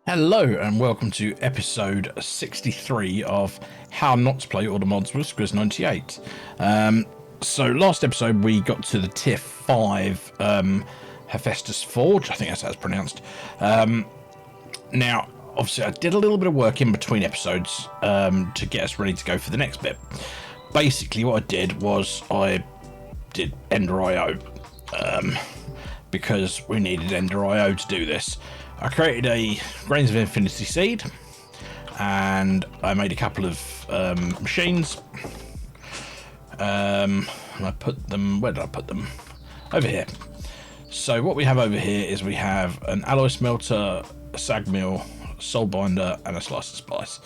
Hello and welcome to episode 63 of How Not to Play All the Mods with Squiz98. So last episode we got to the tier 5 Hephaestus Forge, I think that's how it's pronounced. Now, obviously I did a little bit of work in between episodes to get us ready to go for the next bit. Basically what I did was I did Ender IO because we needed Ender IO to do this. I created a Grains of Infinity seed and I made a couple of machines. And I put them, where did I put them? Over here. So what we have over here is we have an alloy smelter, a sag mill, a soul binder, and a slice and splice.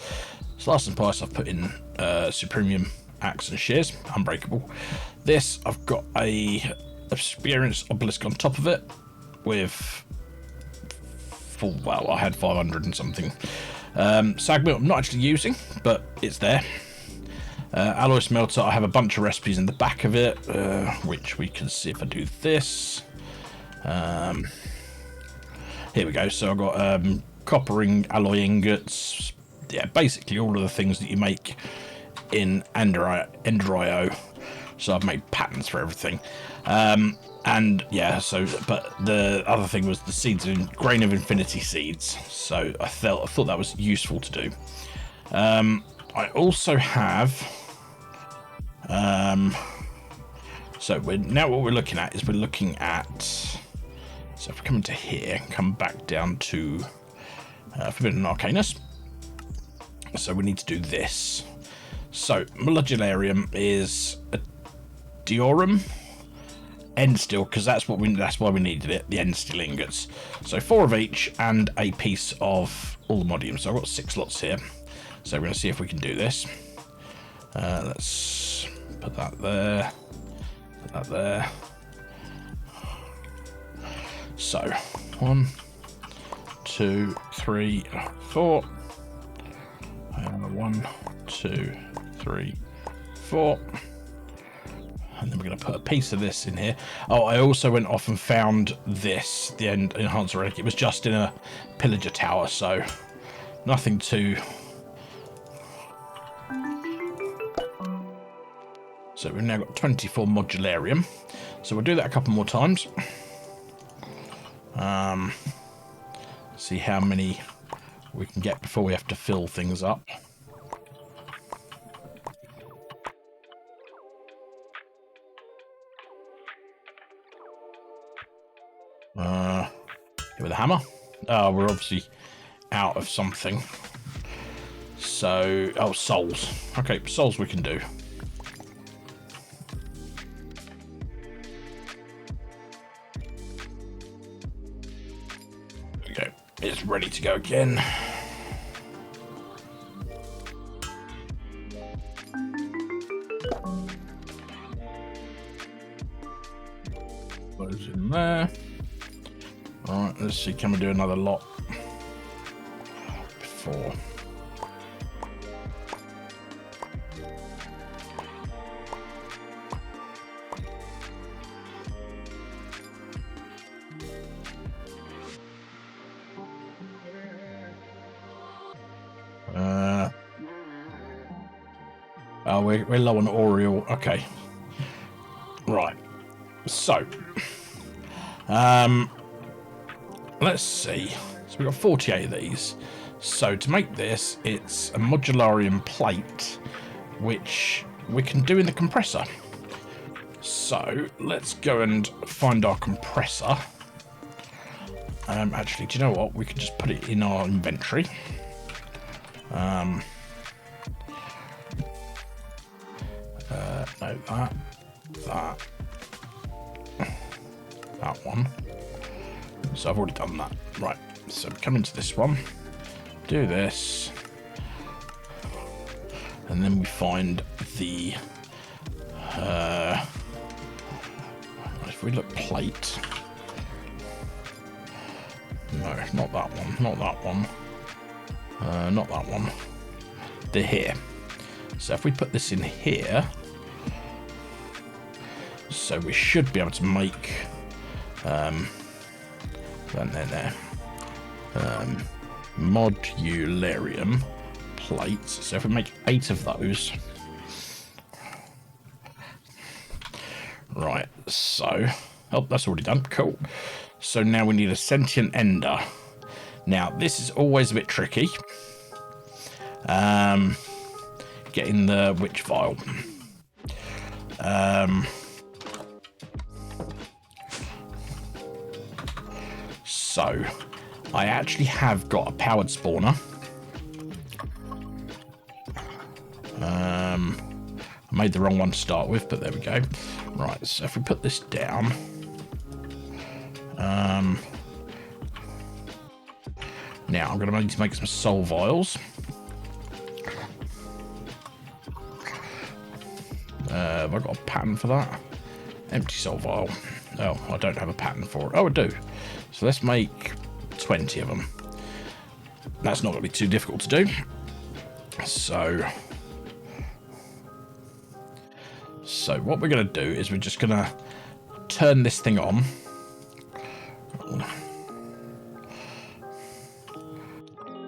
Slice and splice I've put in supremium axe and shears, unbreakable. This I've got a experience obelisk on top of it with, well, I had 500 and something. Sag mill I'm not actually using, but it's there. Alloy smelter, I have a bunch of recipes in the back of it, which we can see if I do this. Here we go. So I've got copper ring, alloy ingots. Yeah, basically all of the things that you make in Ender IO. So I've made patterns for everything. And yeah, so but the other thing was the seeds in Grain of Infinity seeds. So I thought that was useful to do. I also have so now what we're looking at is so if we come into here, come back down to Forbidden Arcanus. So we need to do this. So modularium is a diorum end steel, because that's why we needed it, the end steel ingots. So 4 of each and a piece of all the modium. So I've got 6 lots here. So we're going to see if we can do this. Let's put that there. Put that there. So 1, 2, 3, 4. 1, 2, 3, 4. And then we're going to put a piece of this in here. Oh, I also went off and found this, the enhancer relic. It was just in a pillager tower, so nothing too. So we've now got 24 modularium. So we'll do that a couple more times. See how many we can get before we have to fill things up. With a hammer. We're obviously out of something. So, souls. Okay, souls we can do. Okay, it's ready to go again. Those in there. Alright, let's see, can we do another lot before? Oh, we're low on Oriole. Okay. Right. So, let's see. So we've got 48 of these. So to make this, it's a modularium plate, which we can do in the compressor. So let's go and find our compressor. Actually, do you know what? We could just put it in our inventory. No, that one. So I've already done that. Right, so come into this one, do this, and then we find the, if we look plate, no, not that one, not that one, not that one, they're here. So if we put this in here, so we should be able to make, there. modularium plates. So if we make 8 of those. Right, so... Oh, that's already done. Cool. So now we need a sentient ender. Now, this is always a bit tricky. Getting the witch vial. So, I actually have got a powered spawner. I made the wrong one to start with, but there we go. Right, so if we put this down... now, I'm going to need to make some soul vials. Have I got a pattern for that? Empty soul vial. Oh, I don't have a pattern for it. Oh, I do. So let's make 20 of them. That's not going to be too difficult to do. So what we're going to do is we're just going to turn this thing on.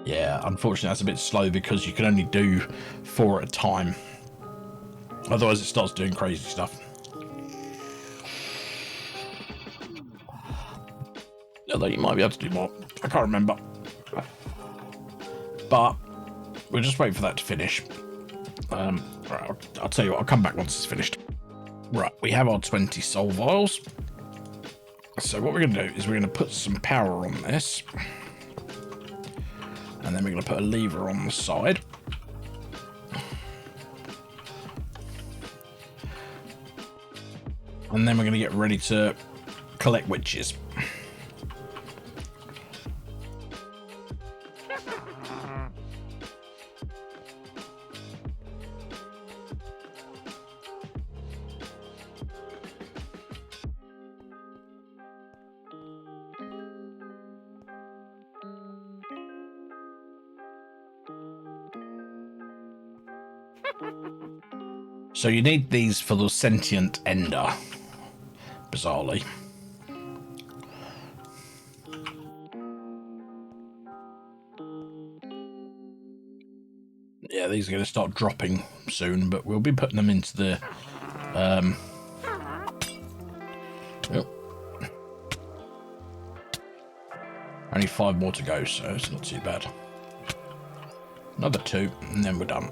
Yeah, unfortunately that's a bit slow because you can only do 4 at a time. Otherwise it starts doing crazy stuff. Although you might be able to do more. I can't remember. But we'll just wait for that to finish. Right, I'll tell you what, I'll come back once it's finished. Right, we have our 20 soul vials. So what we're going to do is we're going to put some power on this. And then we're going to put a lever on the side. And then we're going to get ready to collect witches. So you need these for the sentient ender, bizarrely. Yeah, these are going to start dropping soon, but we'll be putting them into the... Only 5 more to go, so it's not too bad. Another 2, and then we're done.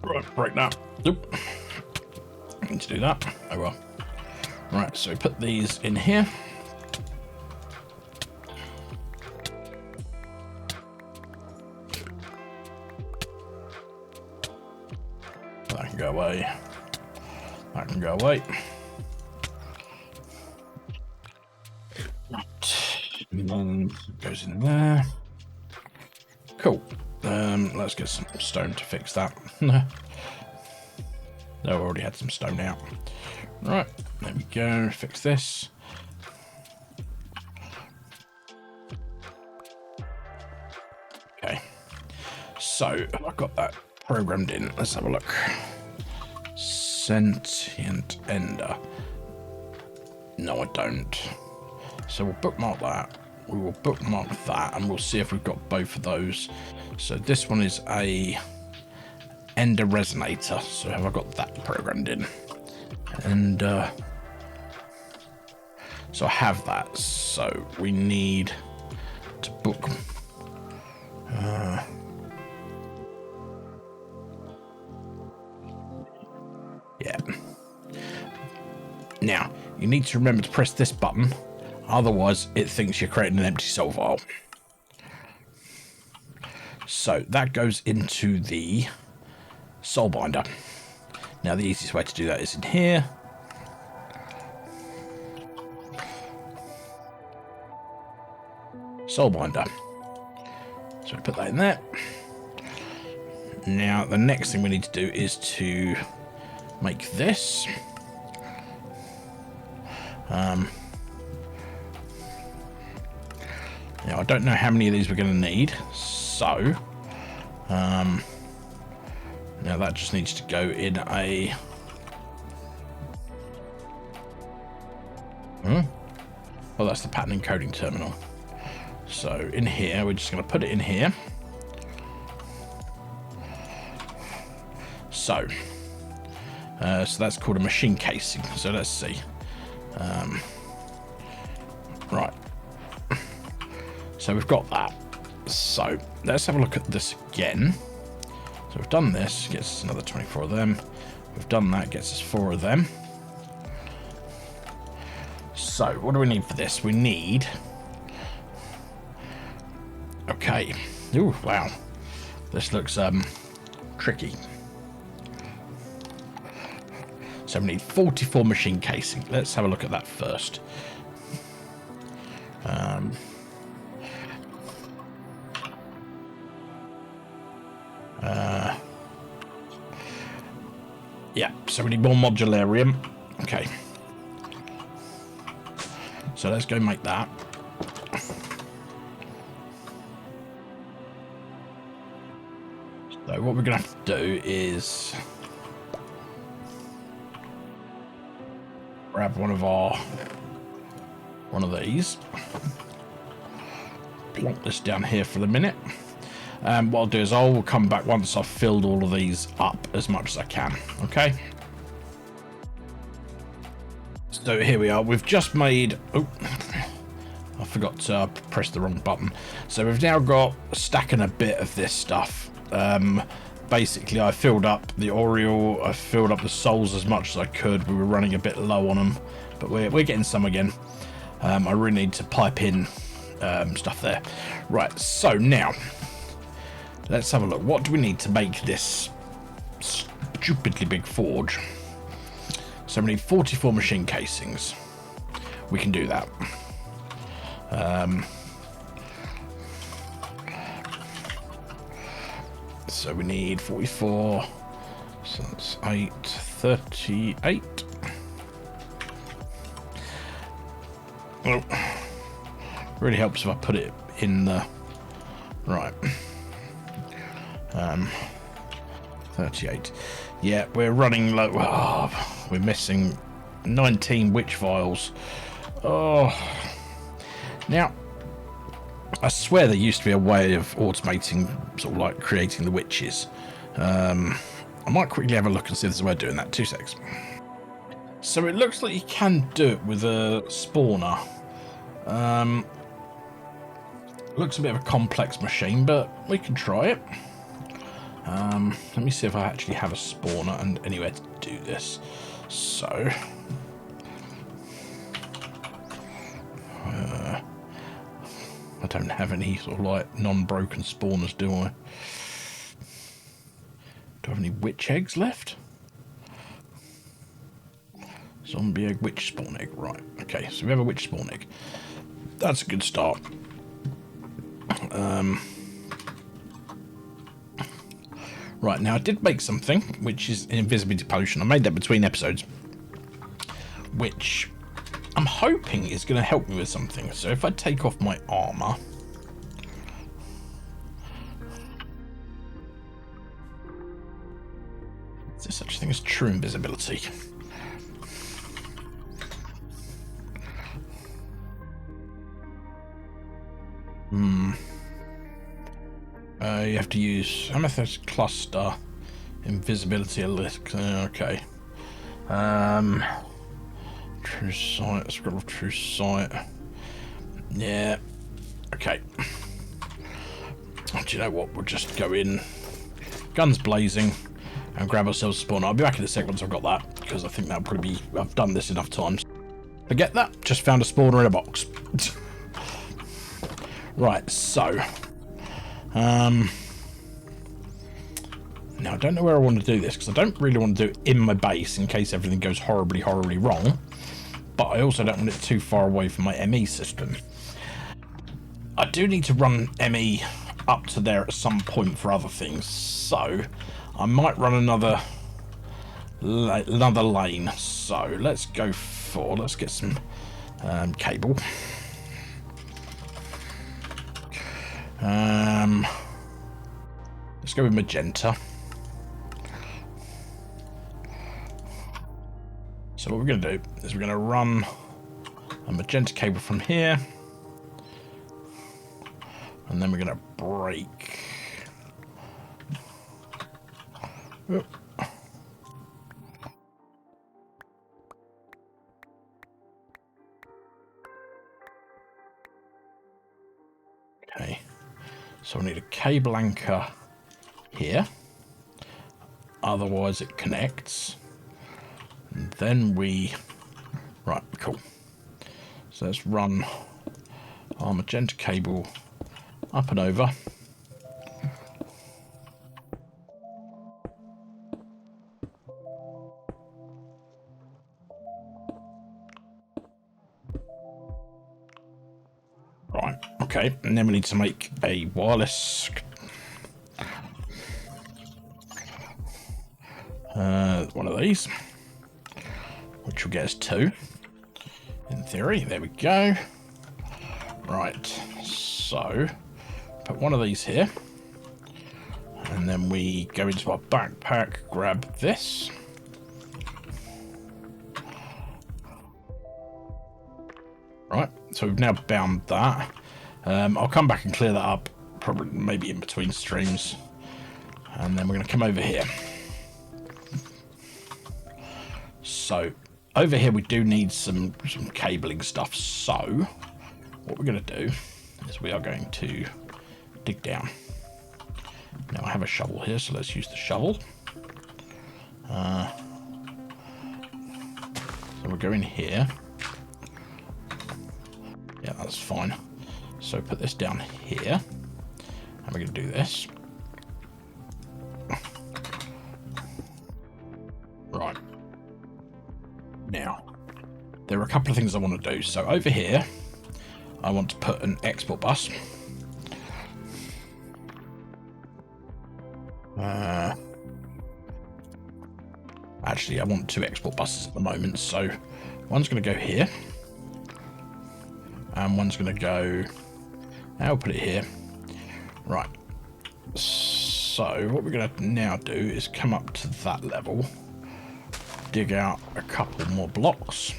Right, break that. Oop. I need to do that. Oh well. Right, so we put these in here. That can go away. That can go away. And then it goes in there. Cool. Let's get some stone to fix that. No, I already had some stone out. Right, there we go. Fix this. Okay. So I've got that programmed in. Let's have a look. Sentient ender. No, I don't. So we'll bookmark that. We will bookmark that, and we'll see if we've got both of those. So this one is a ender resonator. So have I got that programmed in? And so I have that. So we need to book. Yeah. Now you need to remember to press this button. Otherwise, it thinks you're creating an empty soul vial. So that goes into the soul binder. Now, the easiest way to do that is in here. Soul binder. So I put that in there. Now, the next thing we need to do is to make this. Now, I don't know how many of these we're going to need, so Now that just needs to go in a... Oh, that's the pattern encoding terminal. So in here, we're just going to put it in here. So that's called a machine casing. So let's see. Right. So we've got that. So let's have a look at this again. So we've done this, gets us another 24 of them. We've done that, gets us 4 of them. So what do we need for this? We need... Okay. Ooh, wow. This looks tricky. So we need 44 machine casing. Let's have a look at that first. Yeah, so we need more modularium. Okay. So let's go make that. So what we're going to have to do is grab one of these. Plonk this down here for the minute. What I'll do is I'll come back once I've filled all of these up as much as I can. Okay. So here we are. We've just made... Oh, I forgot to press the wrong button. So we've now got a stack and a bit of this stuff. Basically, I filled up the Oriole. I filled up the souls as much as I could. We were running a bit low on them, but we're getting some again. I really need to pipe in stuff there. Right, so now... Let's have a look. What do we need to make this stupidly big forge? So we need 44 machine casings. We can do that. So we need 44. So that's 8, 38. Oh, really helps if I put it in the... Right. 38. Yeah, we're running low. Oh, we're missing 19 witch vials. Oh. Now, I swear there used to be a way of automating, sort of like creating the witches. I might quickly have a look and see if there's a way of doing that. 2 secs. So it looks like you can do it with a spawner. Looks a bit of a complex machine, but we can try it. Let me see if I actually have a spawner and anywhere to do this. So, I don't have any sort of like non-broken spawners, do I? Do I have any witch eggs left? Zombie egg, witch spawn egg. Right. Okay, so we have a witch spawn egg. That's a good start. Right, now I did make something, which is an invisibility potion. I made that between episodes, which I'm hoping is going to help me with something. So if I take off my armor, is there such a thing as true invisibility? You have to use amethyst cluster, invisibility elixir. Okay. True sight, scroll of true sight. Yeah. Okay. Do you know what? We'll just go in, guns blazing, and grab ourselves a spawner. I'll be back in a sec once I've got that, because I think that'll probably be. I've done this enough times. Forget that. Just found a spawner in a box. Right. So. Now I don't know where I want to do this, because I don't really want to do it in my base in case everything goes horribly wrong, but I also don't want it too far away from my ME system. I do need to run ME up to there at some point for other things, so I might run another lane. So let's get some cable. Let's go with magenta. So what we're going to do is we're going to run a magenta cable from here. And then we're going to break. Oop. Okay, so we need a cable anchor here, otherwise it connects. And then right, cool. So let's run our magenta cable up and over. Right, okay, and then we need to make a wireless one of these, which will get us 2 in theory. There we go. Right, so put one of these here, and then we go into our backpack, grab this. Right, so we've now bound that. I'll come back and clear that up, probably maybe in between streams. And then we're going to come over here. So over here we do need some cabling stuff. So what we're going to do is we are going to dig down. Now I have a shovel here, so let's use the shovel. So we'll go in here. Yeah, that's fine. So put this down here, and we're going to do this. Right. Now, there are a couple of things I want to do. So over here, I want to put an export bus. Actually, I want 2 export buses at the moment. So one's going to go here. And one's going to go... I'll put it here. Right. So what we're going to now do is come up to that level. Dig out a couple more blocks.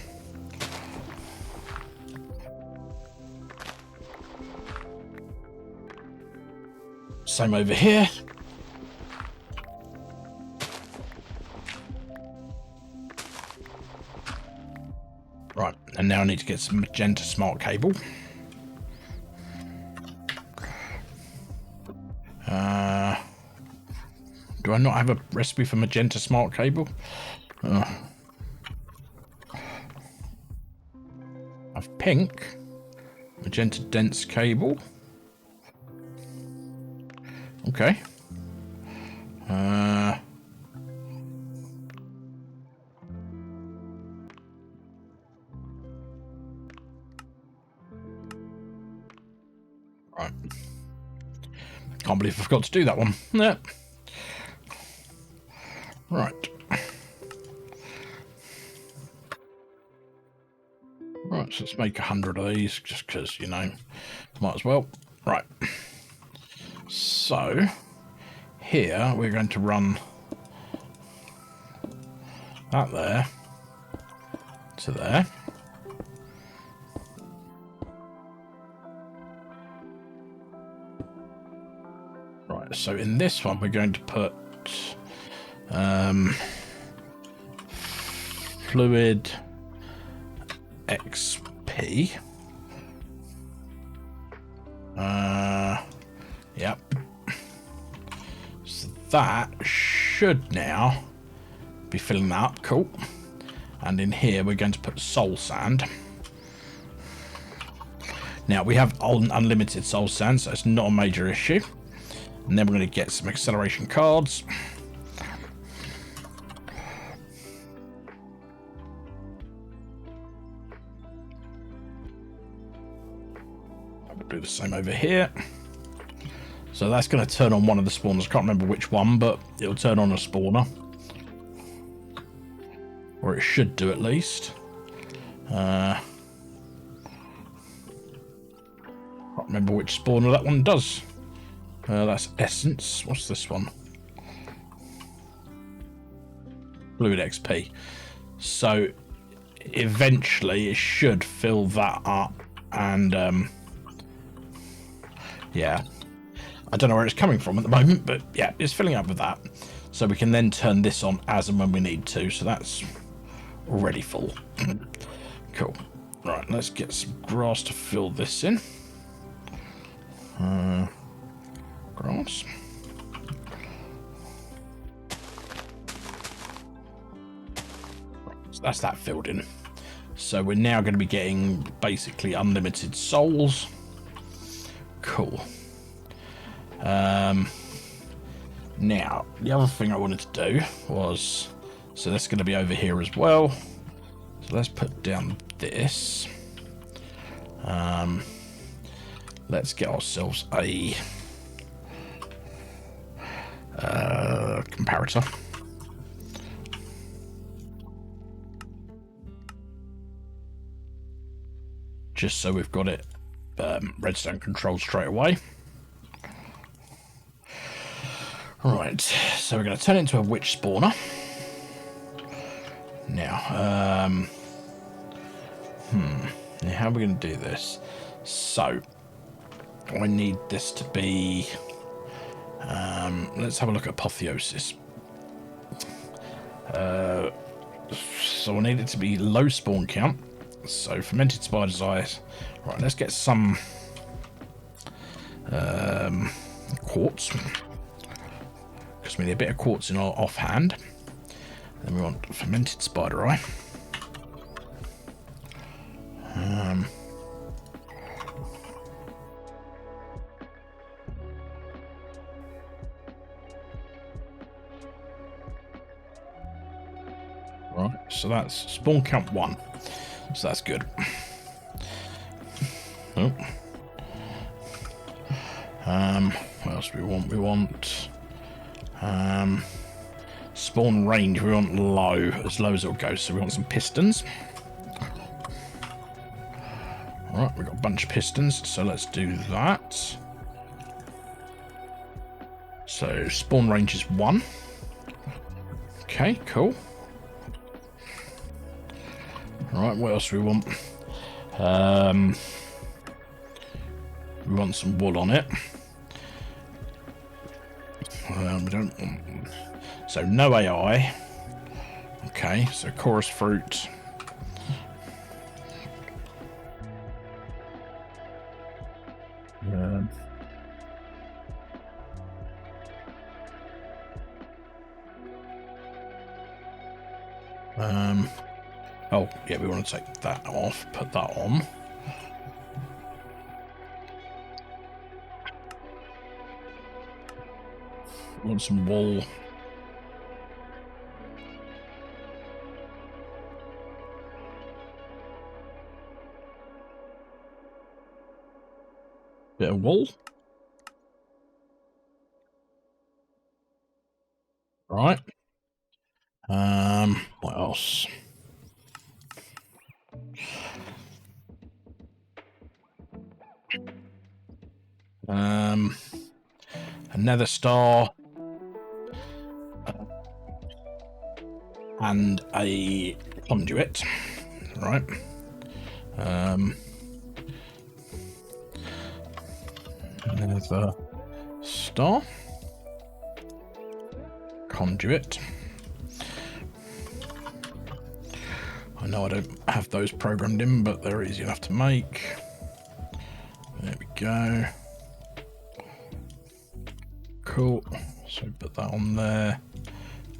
Same over here. Right, and now I need to get some magenta smart cable. Do I not have a recipe for magenta smart cable? I've pink, magenta dense cable. Okay. Right. Can't believe I forgot to do that one. Yeah. Right. Right, so let's make 100 of these, just because, you know, might as well. Right. So, here we're going to run that there to there. Right, so in this one we're going to put fluid XP. Yep. So that should now be filling that up. Cool. And in here we're going to put soul sand. Now we have unlimited soul sand, so it's not a major issue. And then we're going to get some acceleration cards. We'll do the same over here. So that's going to turn on one of the spawners. I can't remember which one, but it'll turn on a spawner. Or it should do at least. Can't remember which spawner that one does. That's essence. What's this one? Fluid XP. So eventually it should fill that up, and yeah, I don't know where it's coming from at the moment, but yeah, it's filling up with that. So we can then turn this on as and when we need to. So that's already full. Cool. Right, let's get some grass to fill this in. Grass. So that's that filled in. So we're now going to be getting basically unlimited souls. Cool. Now, the other thing I wanted to do was, so that's going to be over here as well. So let's put down this. Let's get ourselves a comparator. Just so we've got it redstone controlled straight away. Right, so we're going to turn it into a witch spawner. Now, how are we going to do this? So, I need this to be... let's have a look at apotheosis. So I need it to be low spawn count. So fermented spider's eyes. Right, let's get some quartz. Because we need a bit of quartz in our offhand. Then we want fermented spider eye. Right, so that's spawn count 1. So that's good. Oh. What else do we want? We want spawn range. We want low as it'll go. So we want some pistons. All right, we've got a bunch of pistons. So let's do that. So spawn range is 1. Okay, cool. Right, what else do we want? We want some wool on it. We don't want... So no AI. Okay, so chorus fruit. Oh, yeah, we want to take that off, put that on. We want some wool. Bit of wool. Right. What else? Another star. And a conduit. Right. Another star. Conduit. I know I don't have those programmed in, but they're easy enough to make. There we go. Cool. So put that on there.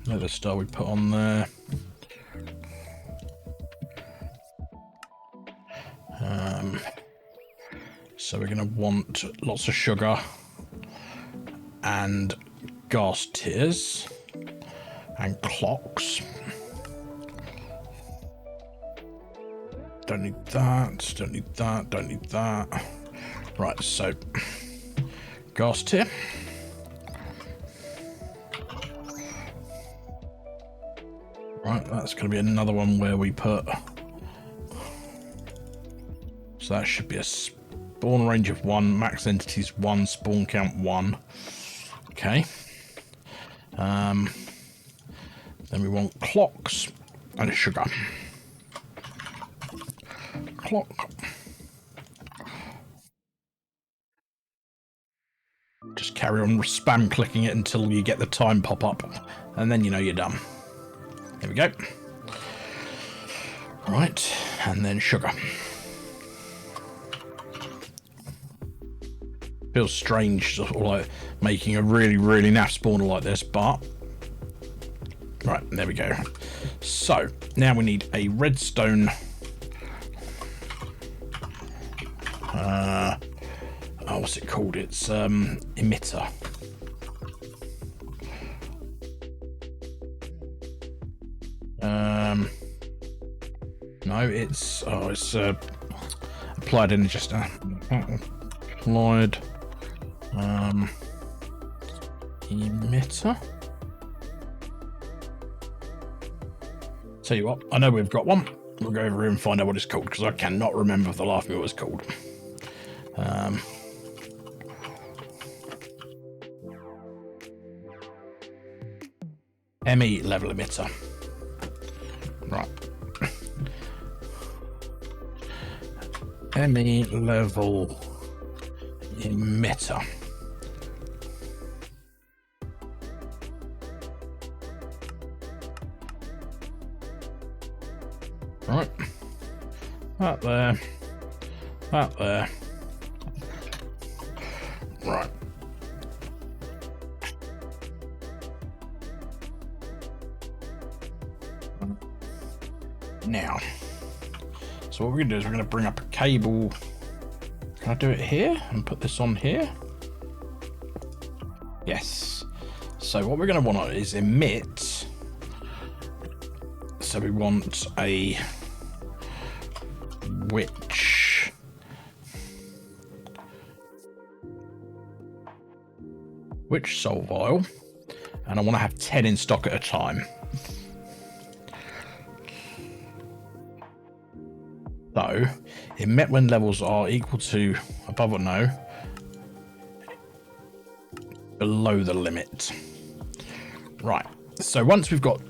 Another star we put on there. So we're going to want lots of sugar and gas tiers and clocks. Don't need that, don't need that, don't need that. Right, so gas tier. Right, that's going to be another one where we put... So that should be a Spawn range of 1, max entities 1, spawn count 1. Okay. Then we want clocks and sugar. Clock. Just carry on spam clicking it until you get the time pop up, and then you know you're done. There we go. Right, and then sugar. Feels strange, sort of like making a really, really naff spawner like this, but right, there we go. So now we need a redstone. Oh, what's it called? It's emitter. No, it's applied energy. Just applied emitter. Tell you what, I know we've got one. We'll go over here and find out what it's called, because I cannot remember for the life of me what it's called. ME level emitter. Right. ME level emitter. Right. That there. That there. Right. Now, so what we're going to do is we're going to bring up a cable. Can I do it here and put this on here? Yes. So what we're going to want is emit. So we want a witch soul vial, and I want to have 10 in stock at a time. So, emit when levels are equal to, above or no, below the limit. Right, so once we've got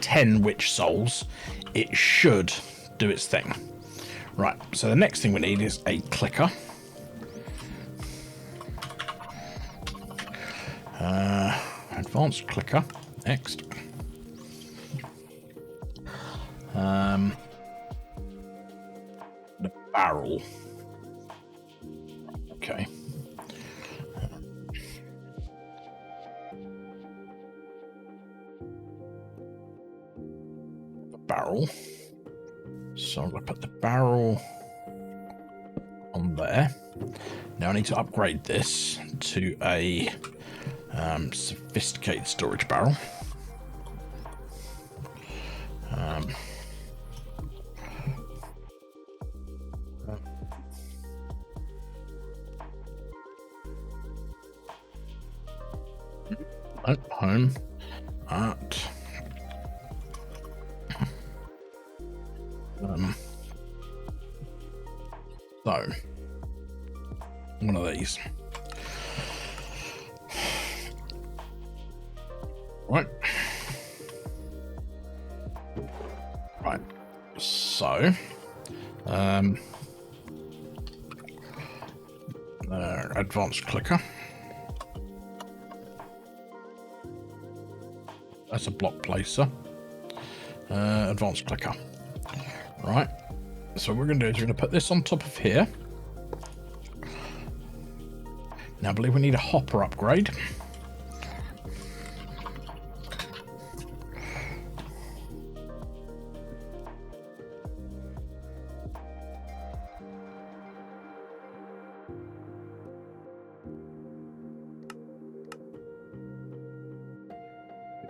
10 witch souls, it should do its thing. Right, so the next thing we need is a clicker. Advanced clicker, next. The barrel. Okay. The barrel. So I'm going to put the barrel on there. Now I need to upgrade this to a sophisticated storage barrel. At home at so one of these. Right. Right. So advanced clicker. That's a block placer. Advanced clicker. Right. So what we're going to do is we're going to put this on top of here. Now I believe we need a hopper upgrade.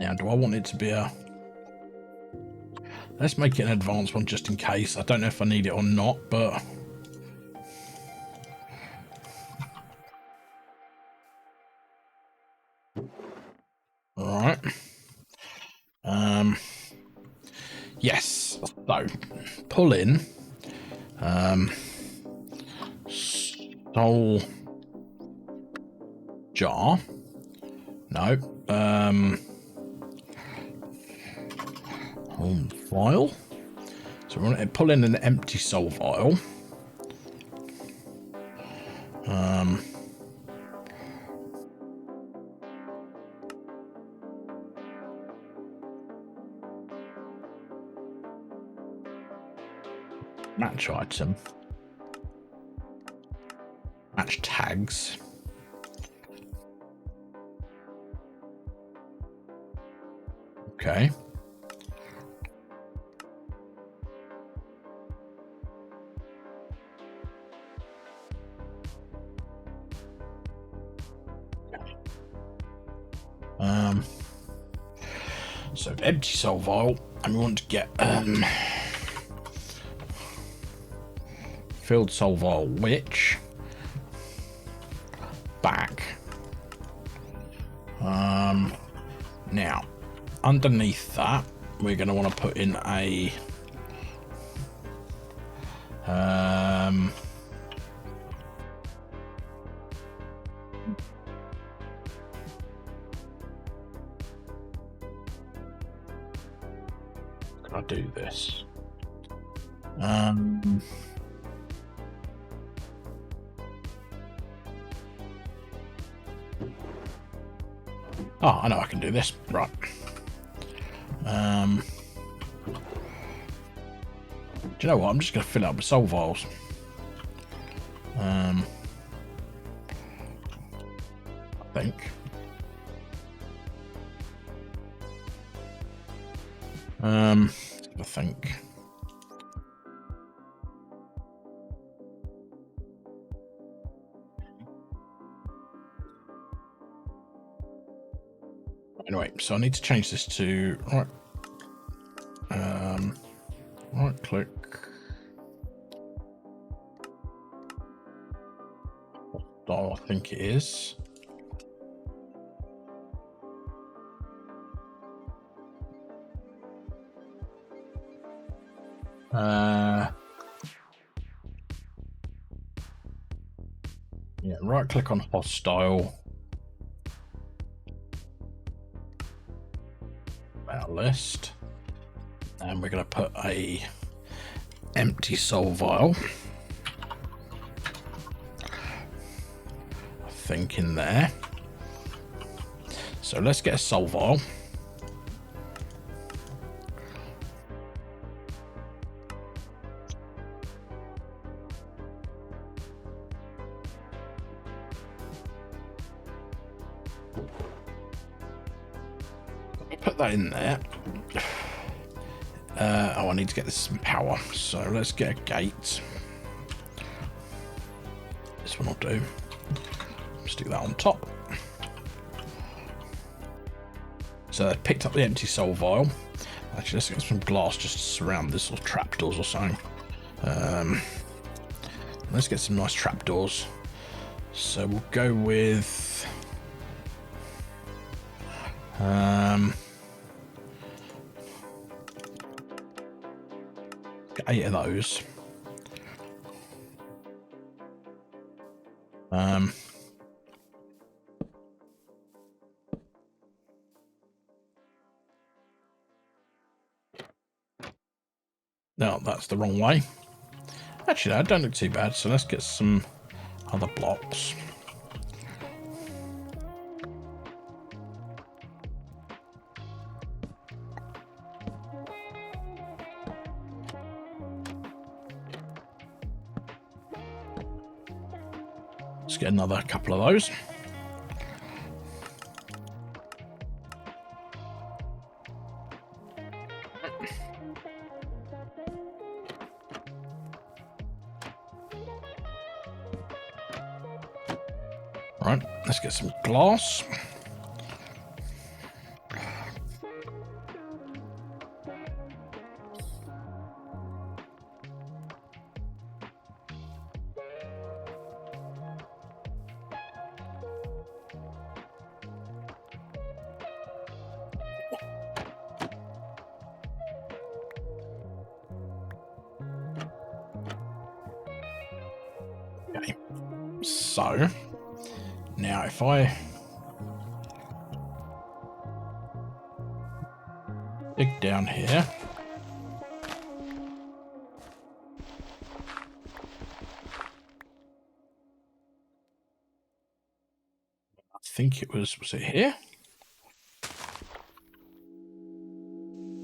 Now, do I want it to be a... Let's make it an advanced one just in case. I don't know if I need it or not, but... Alright. Yes. So, pull in. Whole jar. No. Whole vial. So we want to pull in an empty soul vial. Match item. Match tags. Okay. So empty soul vial, and we want to get filled soul vial, which back. Now, underneath that, we're going to want to put in a can I do this? Oh, I know I can do this. Right. Do you know what? I'm just going to fill it up with soul vials. I think. I think. Anyway, so I need to change this to right. Right click. I think it is. Yeah, right click on hostile. Our list. And we're going to put a empty soul vial. I think in there. So let's get a soul vial. Put that in there. Oh, I need to get this some power. So let's get a gate. This one will do. Stick that on top. So I picked up the empty soul vial. Actually, let's get some glass just to surround this, or trapdoors or something. Let's get some nice trapdoors. So we'll go with get 8 of those. No, that's the wrong way. Actually, that don't look too bad. So let's get some other blocks. Let's get another couple of those. Right, let's get some glass. Okay. So, now if I dig down here, I think it was it here?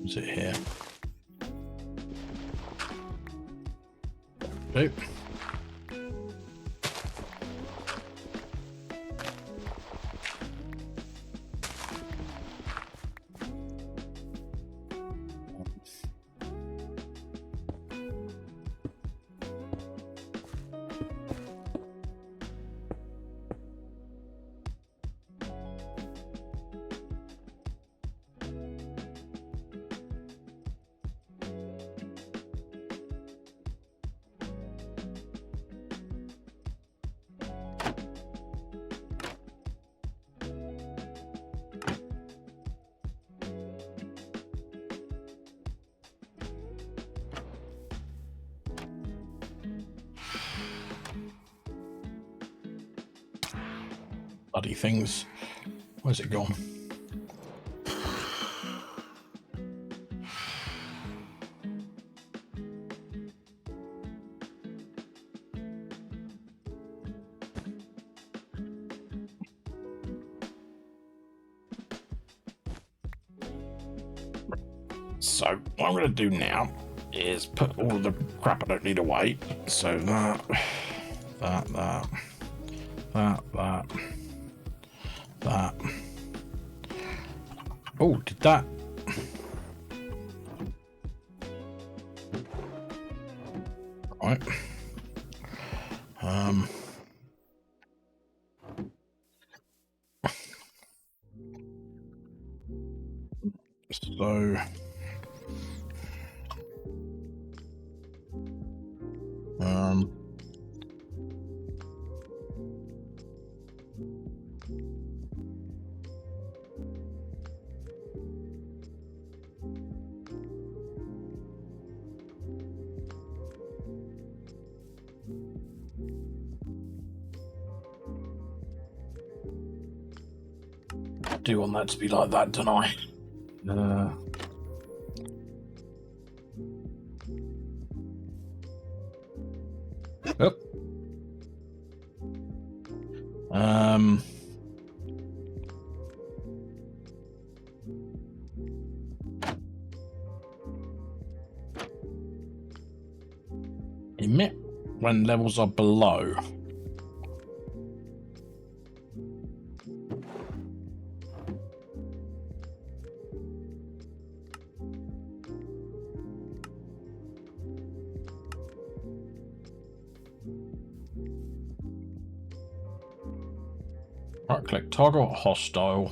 Was it here? Nope. Bloody things. Where's it gone? So what I'm going to do now is put all of the crap I don't need away. So that. Oh, did that? Right. So. Do want that to be like that, don't I? Oh. Emit when levels are below. Right click toggle hostile.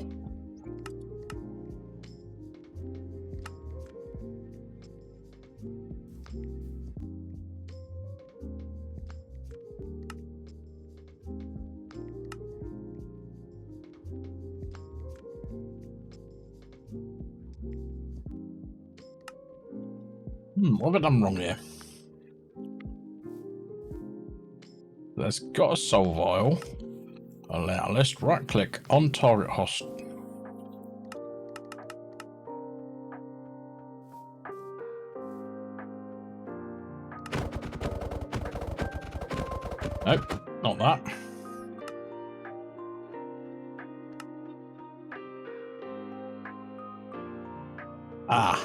What have I done wrong here? There's got a soul vial. Allow list. Right click on target host. Nope, not that. Ah.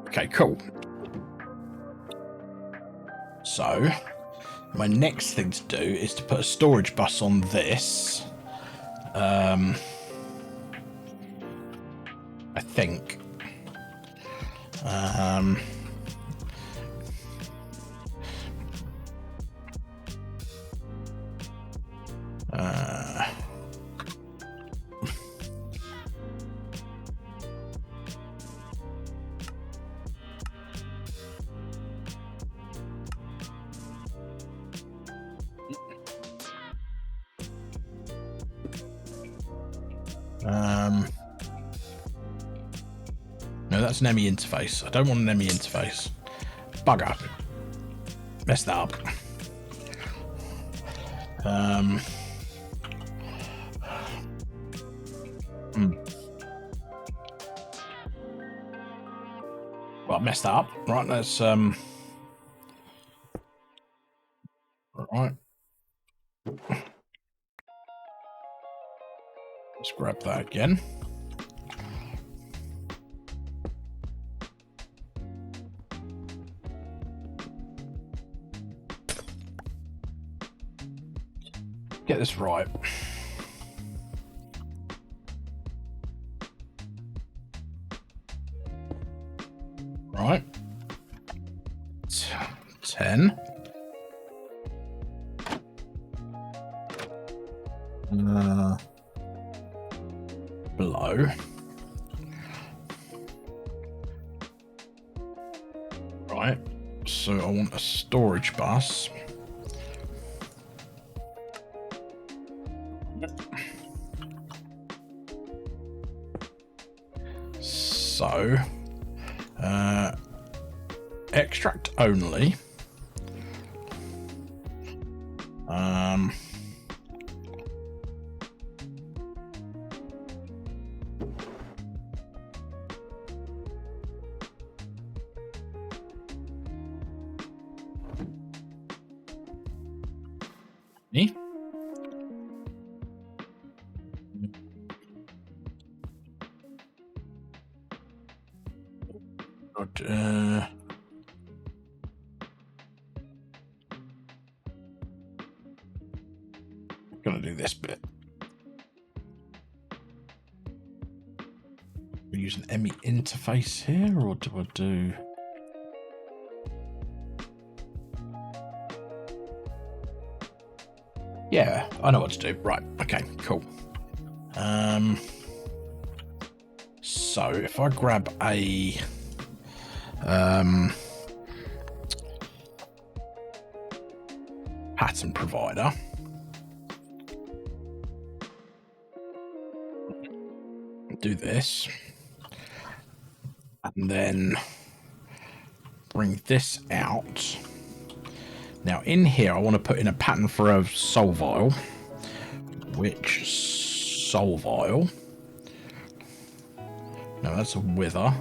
Okay, cool. So my next thing to do is to put a storage bus on this. I think. No, that's an ME interface. I don't want an ME interface. Bugger. Messed that up. Well, messed that up. Right, let's right. Let's grab that again. Get this right. Right. 10. Below. Right. So I want a storage bus. So, extract only. Me? Gonna do this bit. We use an ME interface here, or do I do? Yeah, I know what to do. Right. Okay. Cool. So if I grab a pattern provider, do this, and then bring this out. Now in here, I want to put in a pattern for a soul vial. Which soul vial? No, that's a wither.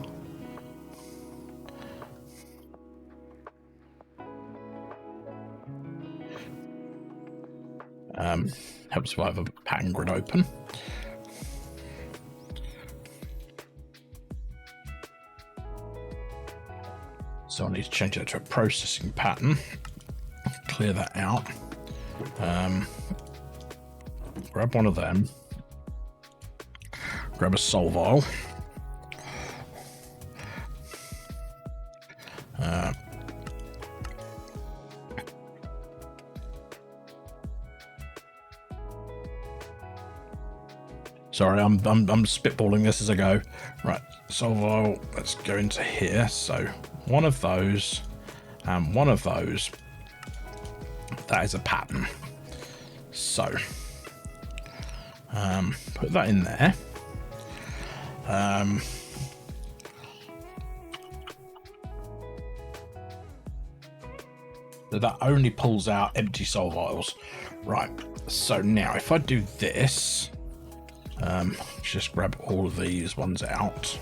Helps if I have a pattern grid open. So I need to change that to a processing pattern. Clear that out. Grab one of them. Grab a soul vial. Sorry, I'm spitballing this as I go. Right, soul vial. Let's go into here. So one of those and one of those. That is a pattern. So put that in there. So that only pulls out empty soul vials. Right. So now if I do this, just grab all of these ones out.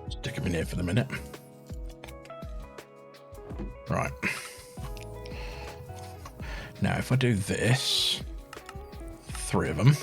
Stick them in here for the minute. Right. Now, if I do this, 3 of them.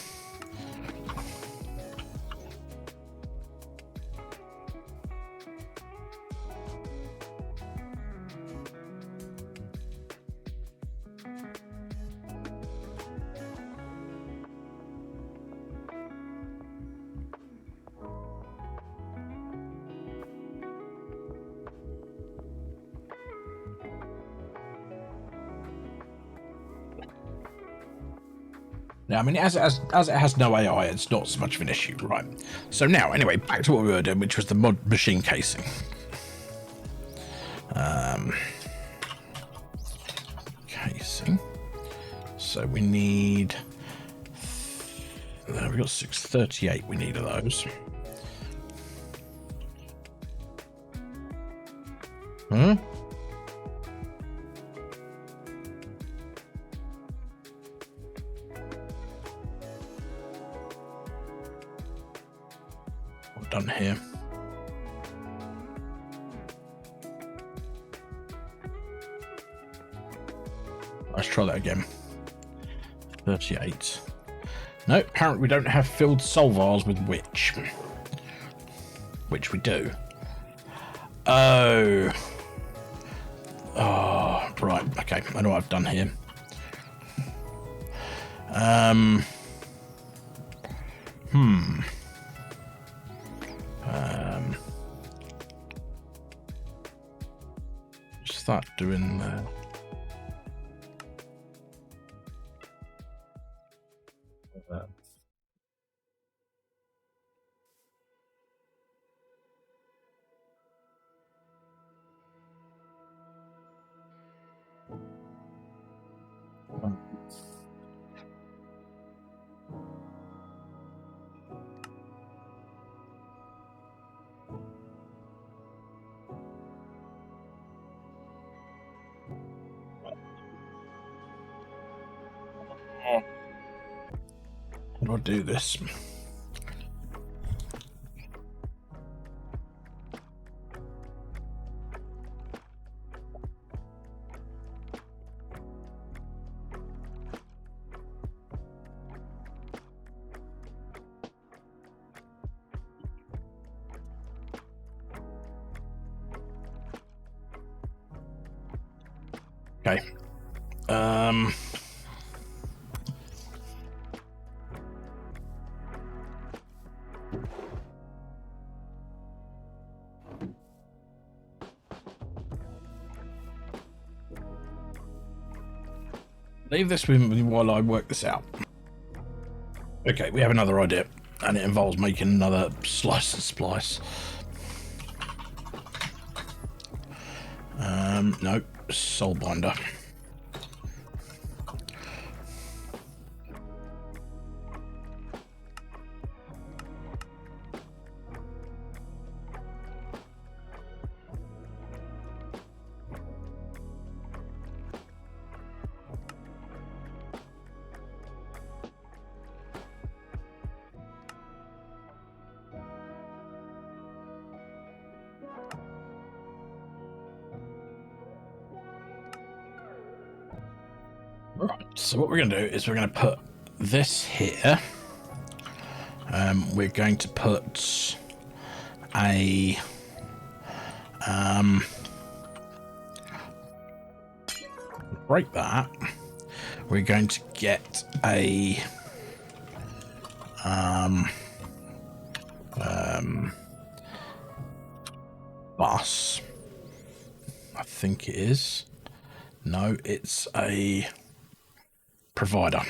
Now, I mean, as it has no AI, it's not so much of an issue, right? So now, anyway, back to what we were doing, which was the mod machine casing. Casing. So we need... we've got 638 we need of those. Hmm? What done here? Let's try that again. 38. No, apparently we don't have filled solvars with which we do. Oh, right. Okay, I know what I've done here. Start doing that. How do I do this? Okay. Leave this with me while I work this out. Okay, we have another idea, and it involves making another slice and splice. No, soul binder. Right, so what we're going to do is we're going to put this here. We're going to put a break that. We're going to get a bus. I think it is. No, it's a provider.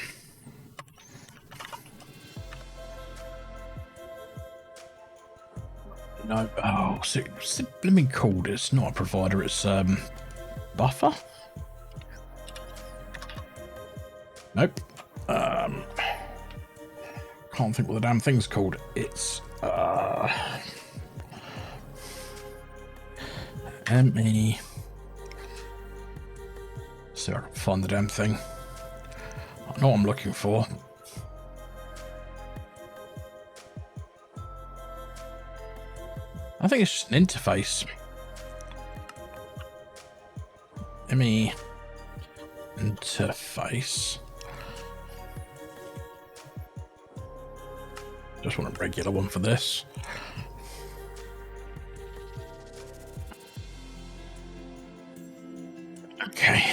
No, oh, so it's blooming called. It's not a provider. It's buffer. Nope. Can't think what the damn thing's called. It's ME. See if I can find the damn thing. I know what I'm looking for. I think it's just an interface. ME interface. Just want a regular one for this. Okay.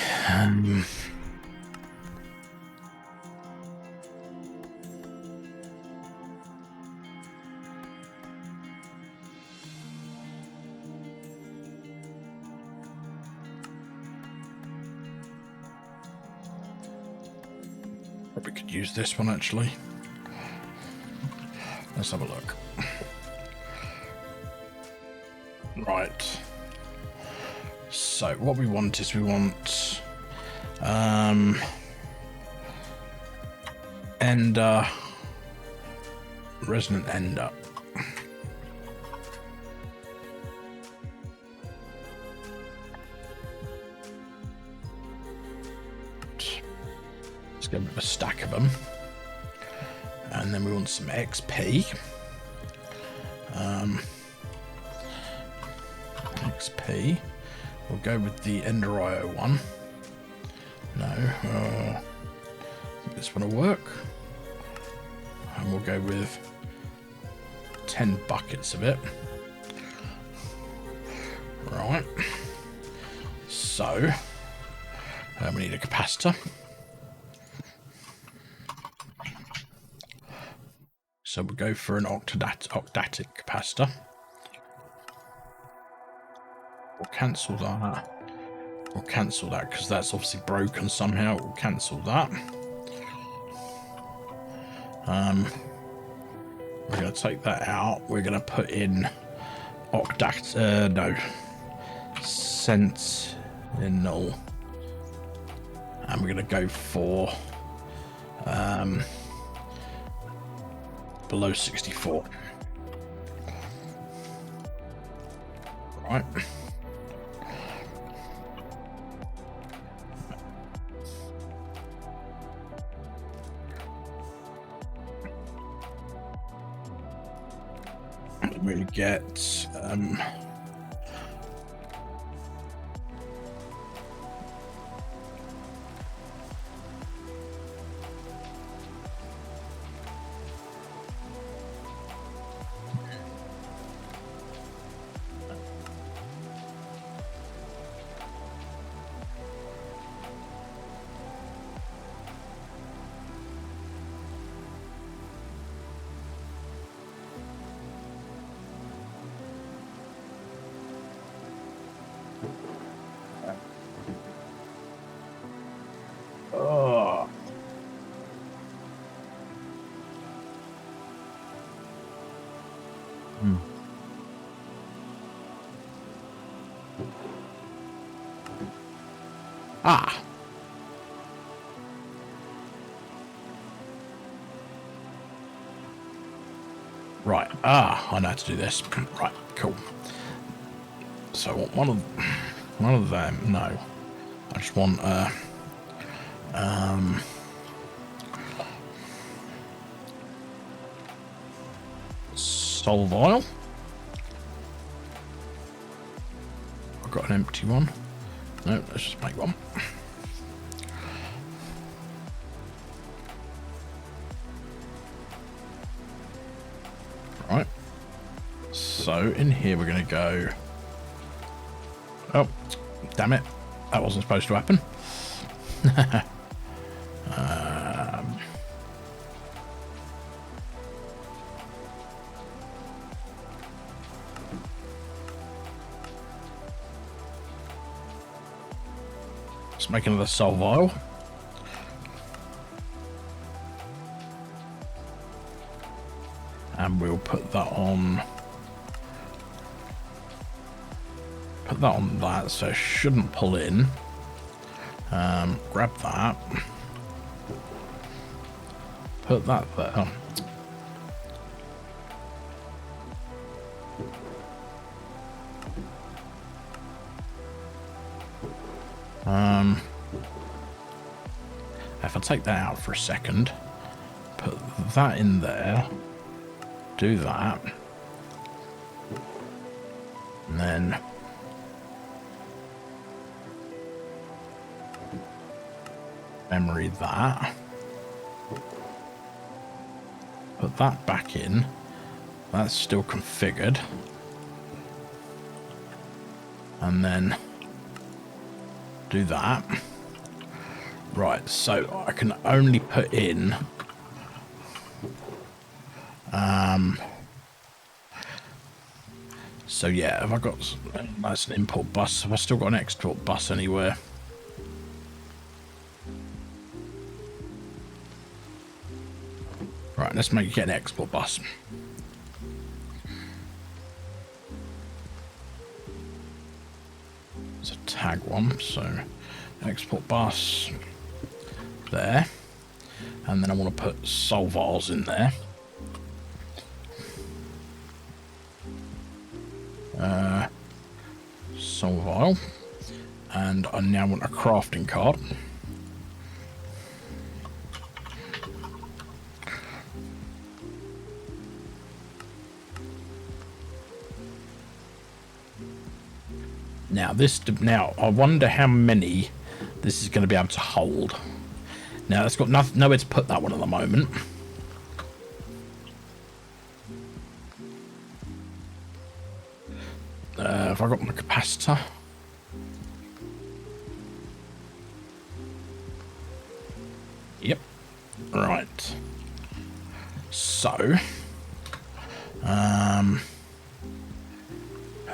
Probably could use this one actually. Let's have a look. Right. So what we want is ender, resonant ender. Let's get a stack of them. And then we want some XP. XP. We'll go with the Ender IO one. No. This one will work. And we'll go with 10 buckets of it. Right. So, we need a capacitor. So we'll go for an octatic capacitor. We'll cancel that. We'll cancel that because that's obviously broken somehow. We'll cancel that. We're going to take that out. We're going to put in Sentinel. And we're going to go for below 64. Right. We get right. I know how to do this. Right, cool. So one of them. No, I just want Sol vial. I've got an empty one. No, let's just make one. Right. So in here we're going to go. Oh, damn it! That wasn't supposed to happen. Let's make another Sol vial. And we'll put that on. Put that on that, so it shouldn't pull in. Grab that. Put that there. If I take that out for a second, put that in there, do that, and then memory that, put that back in, that's still configured, and then do that. Right, so I can only put in so yeah, have I got, that's an import bus, have I still got an export bus anywhere? let's make get an export bus. It's a tag one, so export bus there, and then I want to put soul vials in there. Soul vial, and I now want a crafting card. Now I wonder how many this is going to be able to hold. Now it's got nowhere to put that one at the moment. Have I got my capacitor? Yep. Right. So,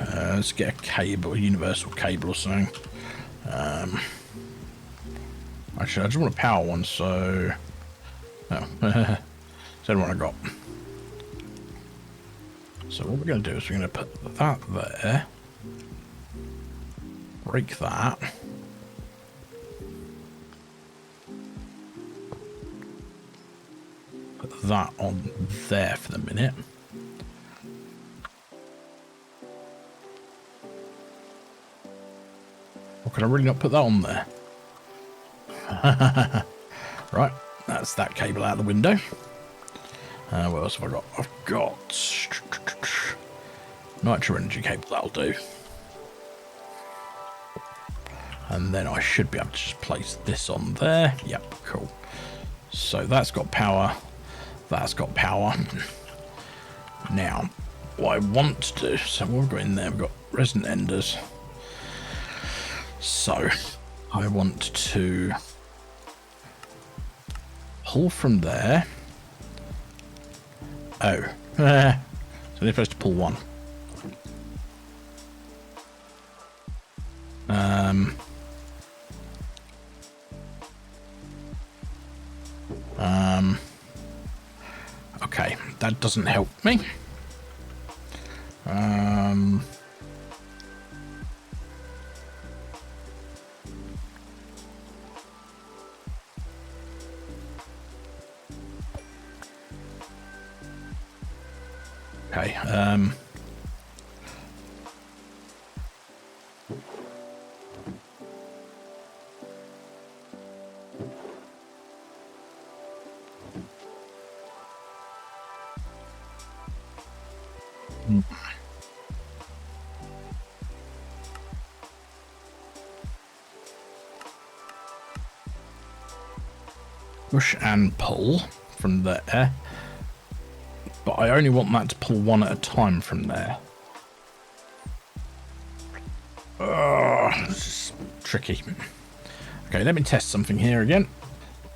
let's get a cable, a universal cable or something. Actually, I just want a power one, so... Oh, that's the one I got. So what we're going to do is we're going to put that there. Break that. Put that on there for the minute. Or can I really not put that on there? Right, that's that cable out the window. What else have I got? I've got nitro energy cable, that'll do. And then I should be able to just place this on there. Yep, cool. So that's got power. That's got power. Now, what I want to do, so what we've got in there, we've got resident enders. So I want to pull from there. Oh, so they're supposed to pull one. Okay, that doesn't help me. Okay, push and pull from there, but I only want that to pull one at a time from there. This is tricky. Okay, let me test something here again.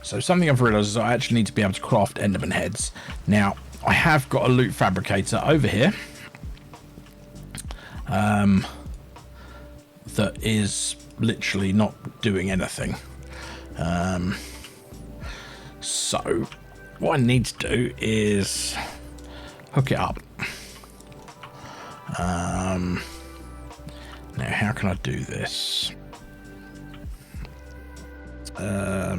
So something I've realized is I actually need to be able to craft Enderman heads. Now, I have got a loot fabricator over here. That is literally not doing anything. So what I need to do is hook it up. Now how can I do this? I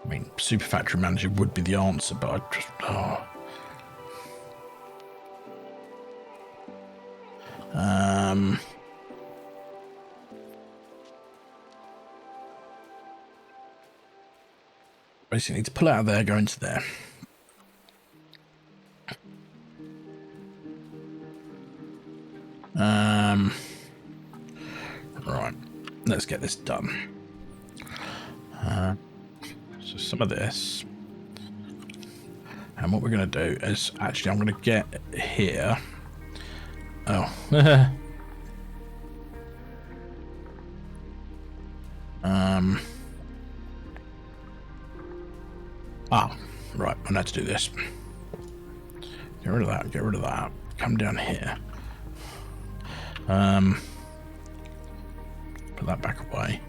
mean, Super Factory Manager would be the answer, but I just... basically need to pull out of there, go into there. Right, let's get this done. So some of this, and what we're going to do is actually I'm going to get here. Oh. Right, I know how to do this. Get rid of that, get rid of that. Come down here. put that back away.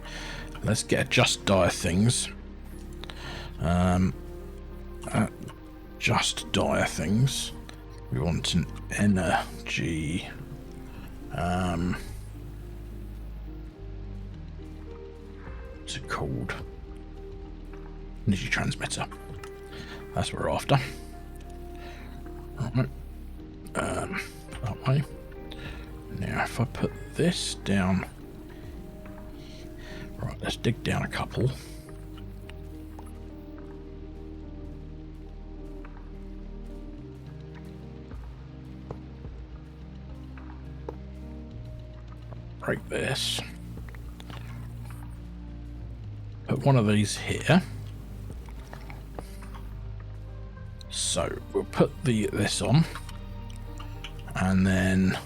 Let's get just dire things. Just dire things. We want an energy. What's it called? Energy transmitter. That's what we're after. Alright. That way. Now, if I put this down. Right, let's dig down a couple. Break this. Put one of these here. So we'll put this on, and then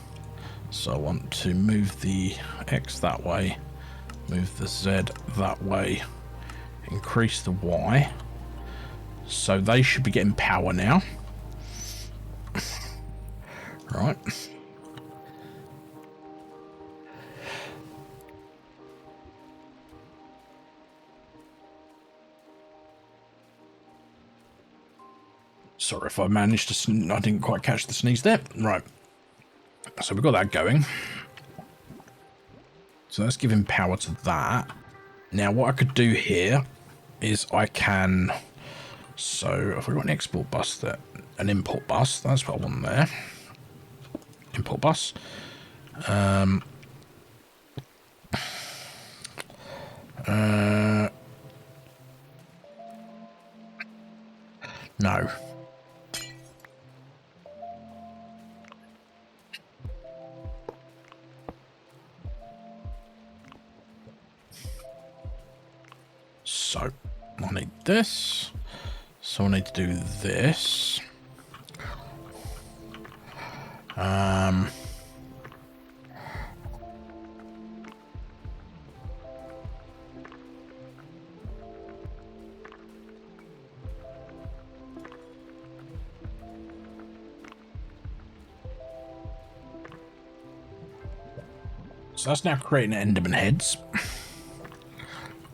so I want to move the X that way, move the Z that way, increase the Y. So they should be getting power now. Right. Sorry if I managed to... I didn't quite catch the sneeze there. Right. So we've got that going. So let's give him power to that. Now what I could do here is I can... So if we've got an export bus there, an import bus, that's what I want there. Import bus. No. So I need this. So I need to do this. So that's now creating Enderman heads.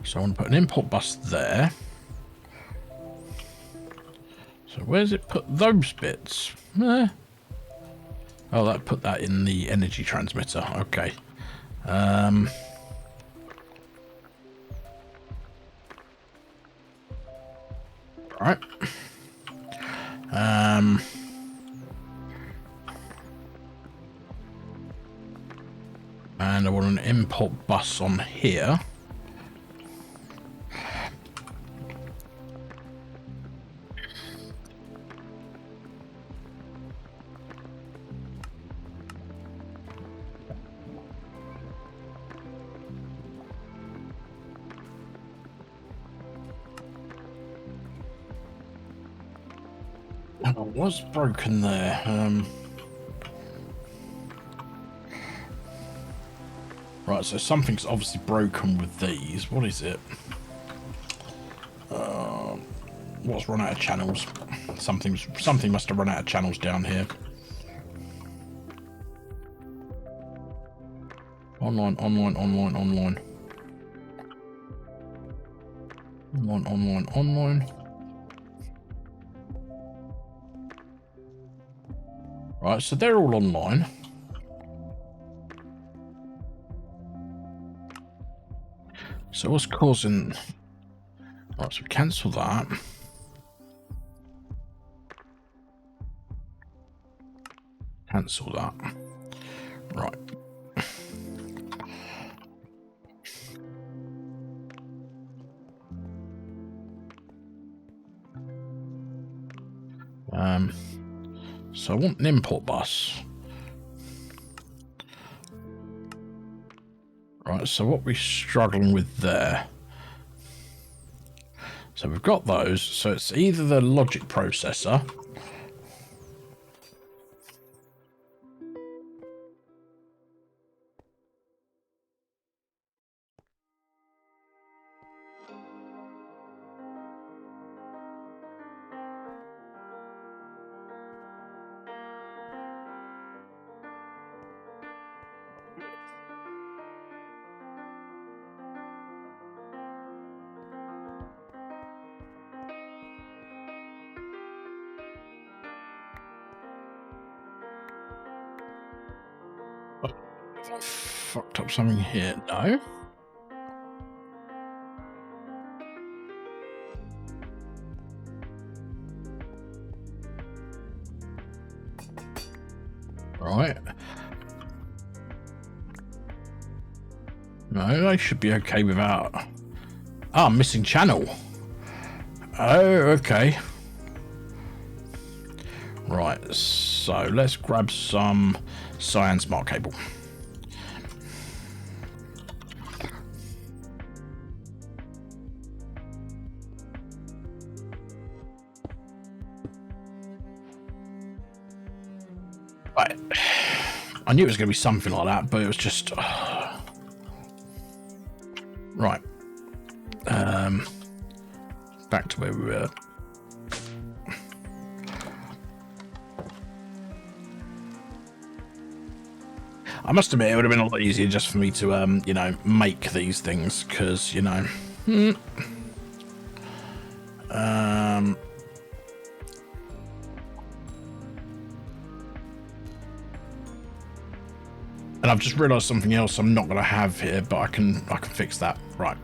So I want to put an import bus there. So where's it put those bits? Oh, that put that in the energy transmitter. Okay. Right. And I want an import bus on here. What's broken there? Right, so something's obviously broken with these. What is it? What's run out of channels? Something must have run out of channels down here. Online. Right, so they're all online. So what's causing... Right, so cancel that. Cancel that. Right. So I want an import bus. Right, so what we're struggling with there. So we've got those. So it's either the logic processor. I fucked up something here? No. Right. No, they should be okay without... Ah, missing channel. Oh, okay. Right, so let's grab some cyan smart cable. Right. I knew it was going to be something like that, but it was just... Right. Back to where we were. I must admit, it would have been a lot easier just for me to, you know, make these things, because, you know... And I've just realised something else I'm not going to have here, but I can fix that. Right.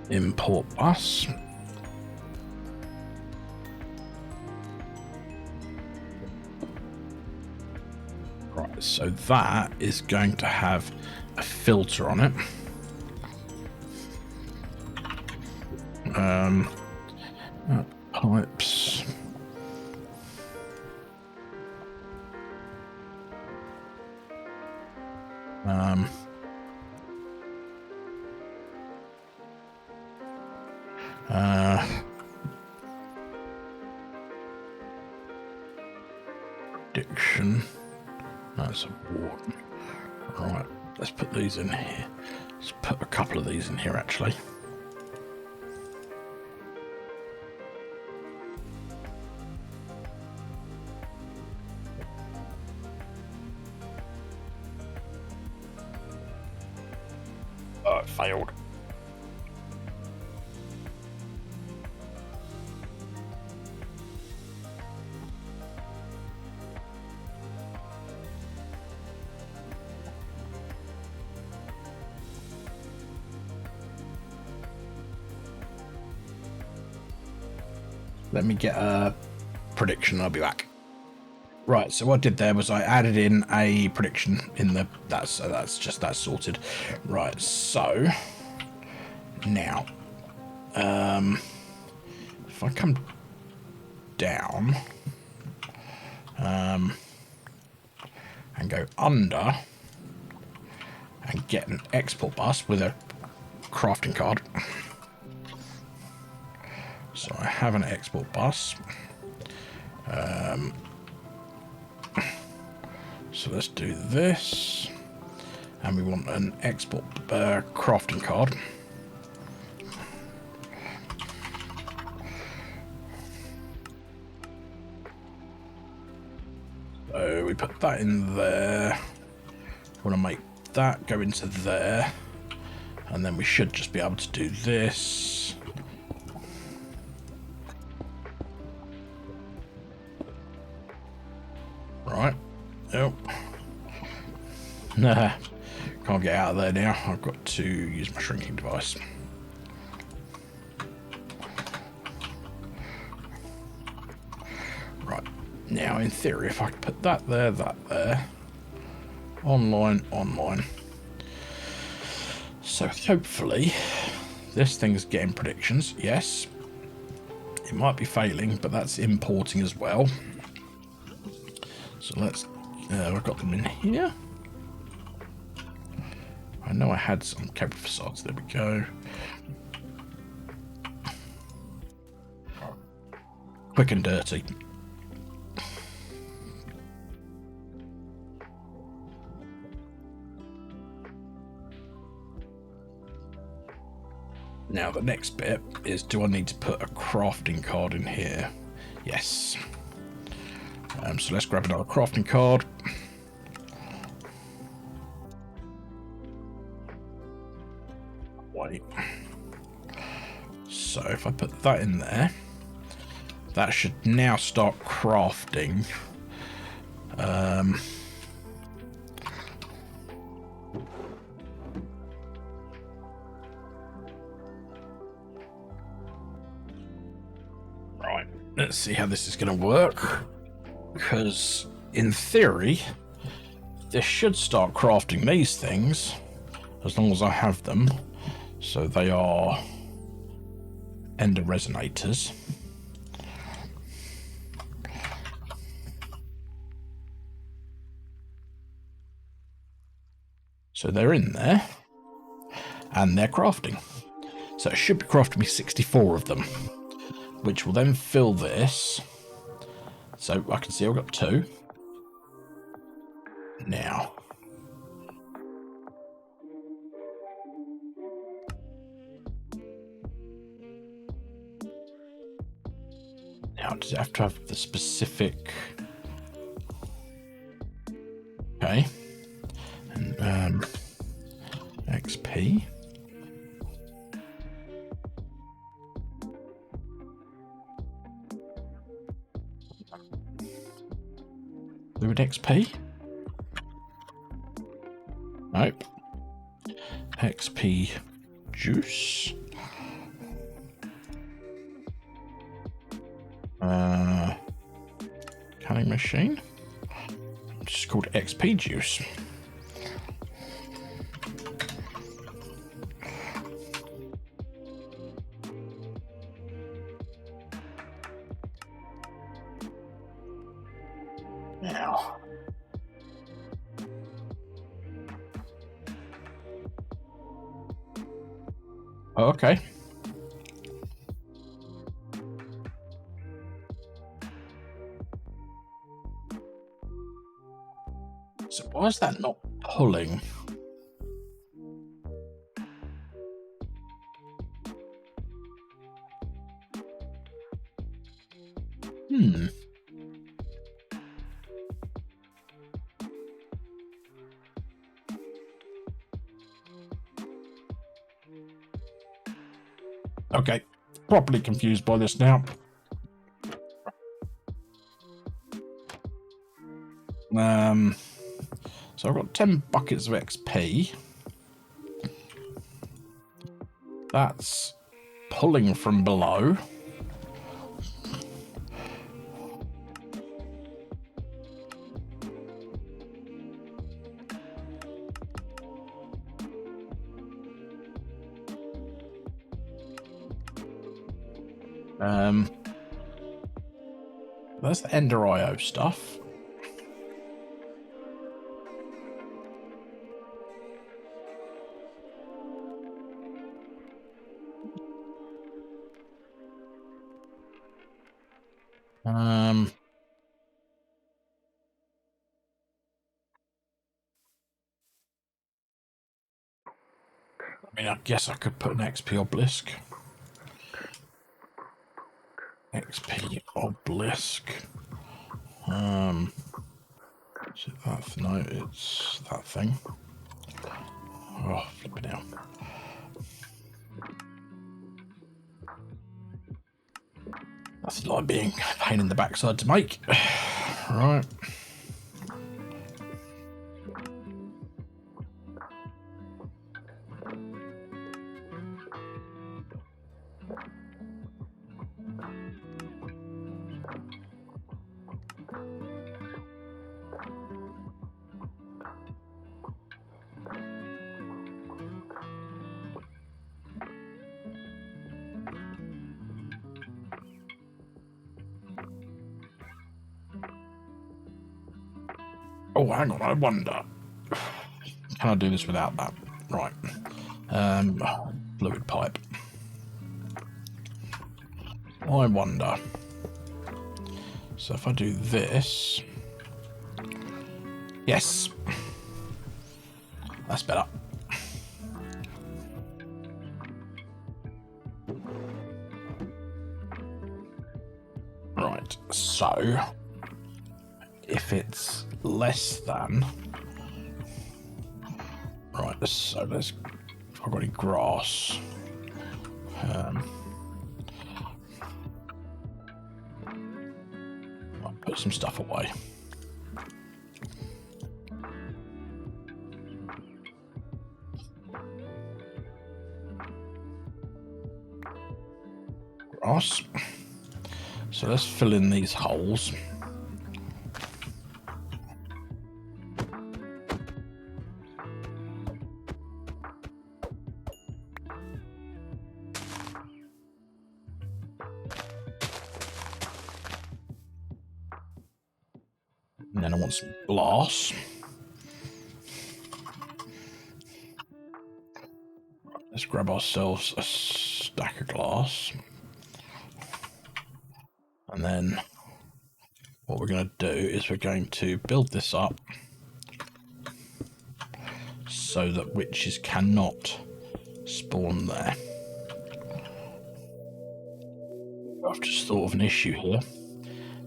Import bus. Right, so that is going to have a filter on it. Pipes. Addiction. That's a ward. Right, let's put these in here. Let's put a couple of these in here, actually. Oh, it failed. Let me get a prediction. I'll be back. Right, so what I did there was I added in a prediction in the... That's sorted. Right, so... Now... if I come down... and go under... and get an export bus with a crafting card... So I have an export bus. So let's do this. And we want an export crafting card. So we put that in there. We want to make that go into there. And then we should just be able to do this. Right. Oh. Nah. Can't get out of there now. I've got to use my shrinking device. Right. Now, in theory, if I could put that there. Online. So, hopefully, this thing's getting predictions. Yes. It might be failing, but that's importing as well. So let's, I've got them in here. I know I had some cable facades, there we go. Quick and dirty. Now the next bit is, do I need to put a crafting card in here? Yes. So let's grab another crafting card. Wait. So if I put that in there, that should now start crafting Right, let's see how this is going to work. Because, in theory, this should start crafting these things, as long as I have them. So they are ender resonators. So they're in there, and they're crafting. So it should be crafting me 64 of them, which will then fill this. So I can see I've got 2. Now. Now, does it have to have the specific... Okay. And, XP. Fluid XP? Nope. XP juice. Canning machine. It's just called XP juice. Now. Oh, okay. So why is that not pulling? Okay, properly confused by this now. So I've got 10 buckets of XP. That's pulling from below. That's the Ender IO stuff. I mean, I guess I could put an XP obelisk. XP obelisk. Is it that? No, it's that thing. Oh, flip it out. Nothing like being a pain in the backside to make. Right. Oh, hang on, I wonder. Can I do this without that? Right. Fluid pipe. I wonder. So if I do this... Yes. That's better. Right, so... If it's less than... Right, so let's... If I've got any grass... I'll put some stuff away. glass. So let's fill in these holes. And then I want some glass. Let's grab ourselves a stack of glass. And then what we're going to do is we're going to build this up so that witches cannot spawn there. I've just thought of an issue here.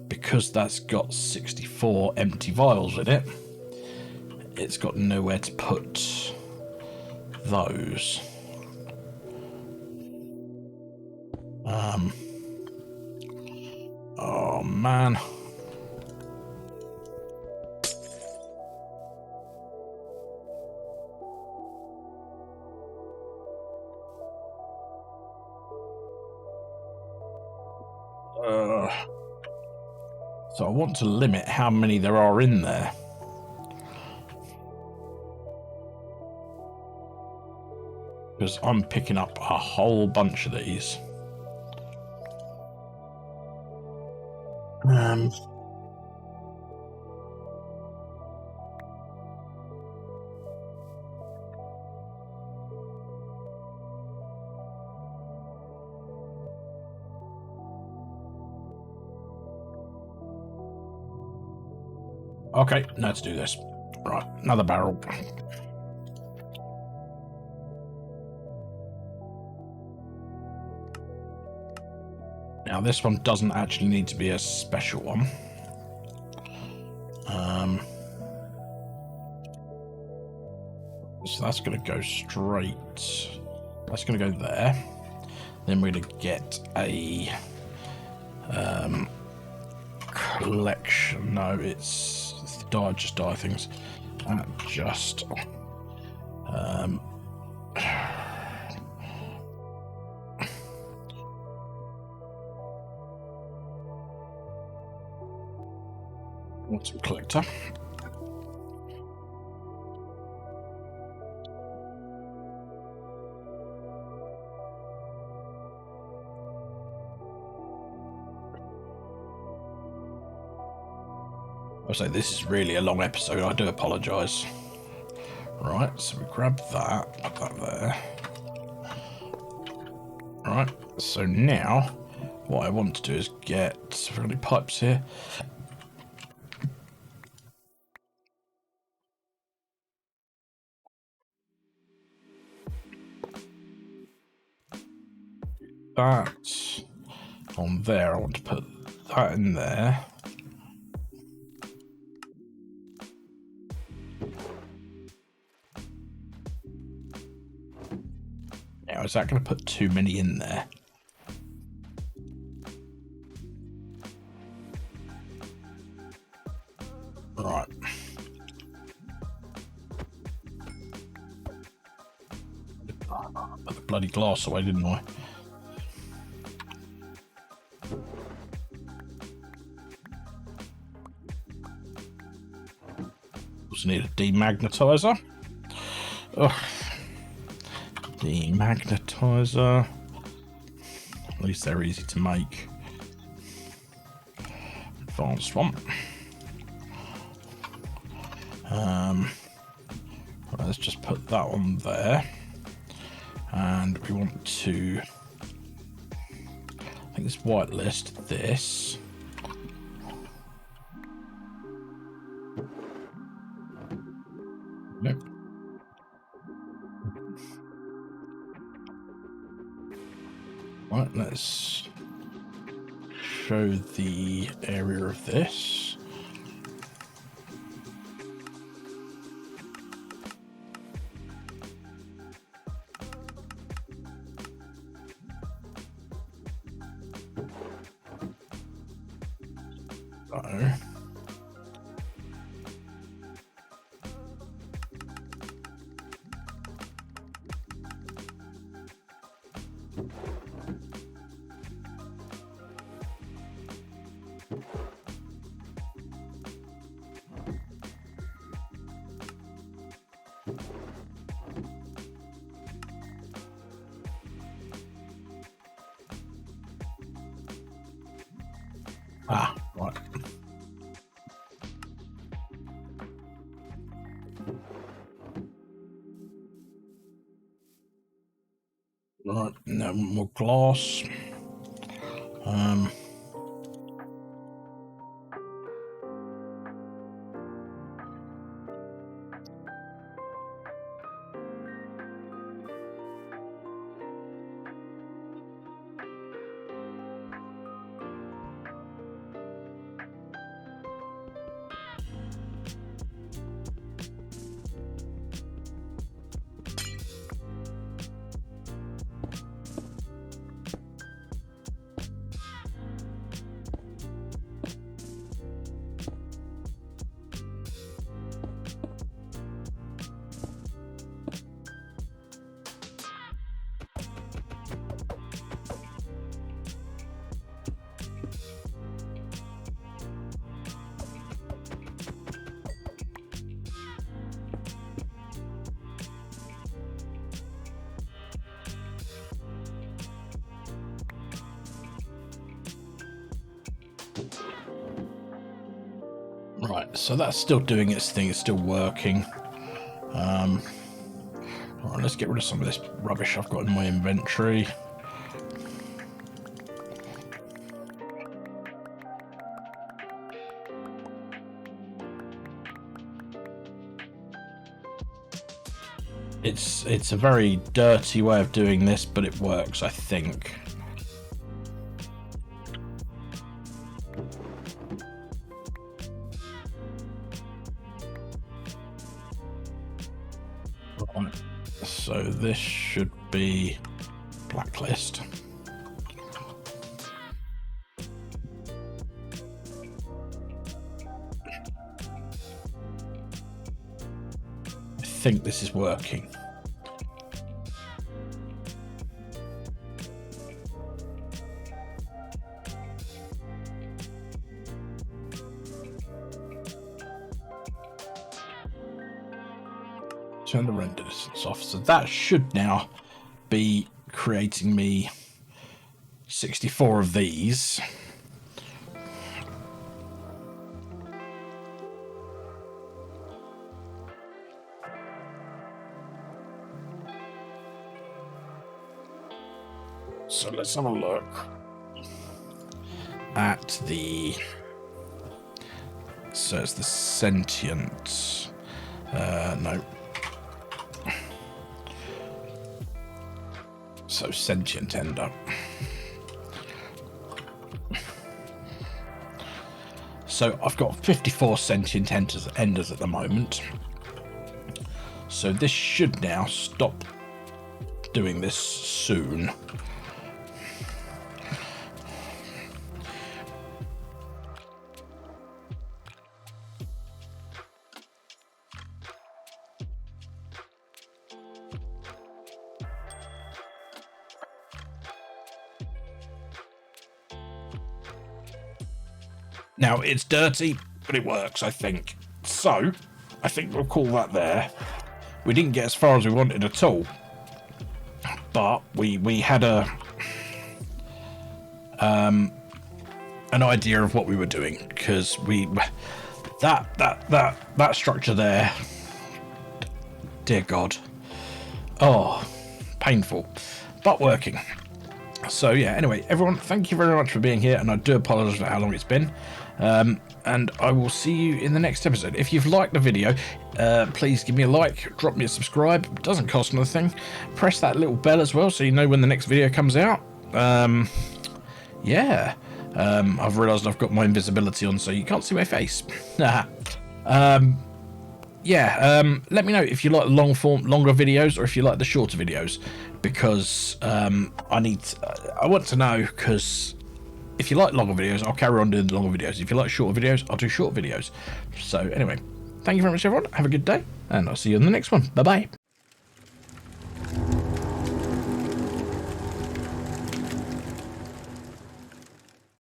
Because that's got 64 empty vials in it, it's got nowhere to put those. Oh man. So I want to limit how many there are in there. Because I'm picking up a whole bunch of these. Okay, let's do this. Right, another barrel. Now this one doesn't actually need to be a special one. So that's going to go straight. That's going to go there. Then we're going to get a collection. No, it's just die things. Just water collector. I'll say this is really a long episode. I do apologise. Right, so we grab that, put that there. Right, so now what I want to do is get any pipes here. That on there. I want to put that in there. Now, is that going to put too many in there? Right. Put the bloody glass away, didn't I? Also need a demagnetizer. Ugh. Demagnetizer. At least they're easy to make. Advanced one. Let's just put that one there. And we want to, I think this whitelist this. Nope. Right, let's show the area of this. Right, no more glass. Right, so that's still doing its thing, it's still working. Alright, let's get rid of some of this rubbish I've got in my inventory. It's a very dirty way of doing this, but it works, I think. Right, so this should be blacklist. I think this is working. Turn the render distance off. So that should now be creating me 64 of these. So let's have a look at the... So it's the sentient... no. So sentient ender. So I've got 54 sentient enders at the moment. So this should now stop doing this soon. Now, it's dirty, but it works, I think. So, I think we'll call that there. We didn't get as far as we wanted at all. But we had an idea of what we were doing, because that structure there, dear God. Oh, painful, but working. So yeah, anyway, everyone, thank you very much for being here, and I do apologize for how long it's been. And I will see you in the next episode. If you've liked the video, please give me a like, drop me a subscribe. It doesn't cost nothing. Press that little bell as well so you know when the next video comes out. Yeah. I've realised I've got my invisibility on so you can't see my face. Yeah, let me know if you like longer videos or if you like the shorter videos, because I want to know, because if you like longer videos, I'll carry on doing the longer videos. If you like shorter videos, I'll do short videos. So anyway, thank you very much, everyone. Have a good day, and I'll see you in the next one. Bye-bye.